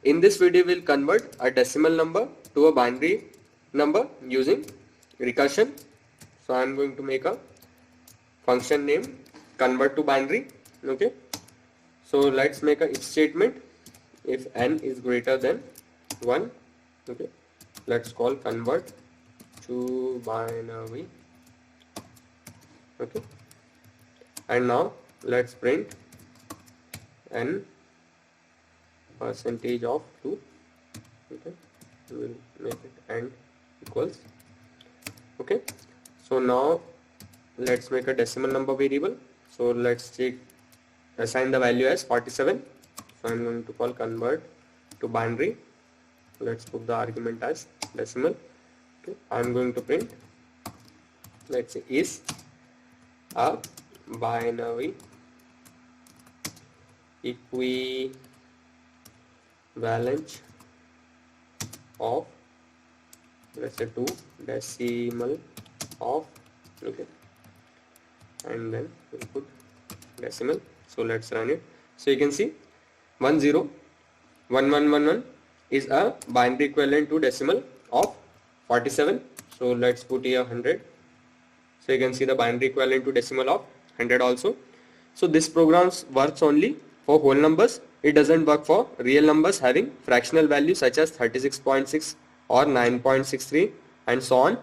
in this video we'll convert a decimal number to a binary number using recursion. So I am going to make a function name convertToBinary. Okay, so let's make a if statement. If n is greater than 1, okay, let's call convertToBinary. Okay, and now let's print n percentage of 2. Okay, we will make it n equals. Okay, so now let's make a decimal number variable. So let's assign the value as 47. So I'm going to call convertToBinary. Let's put the argument as decimal. Okay, I'm going to print, let's say, is a binary equivalent of, let's say, 2 decimal of, okay, and then we'll put decimal. So let's run it. So you can see 101111 is a binary equivalent to decimal of 47. So let's put here 100. So you can see the binary equivalent to decimal of 100 also. So this program works only for whole numbers. It doesn't work for real numbers having fractional values such as 36.6 or 9.63 and so on.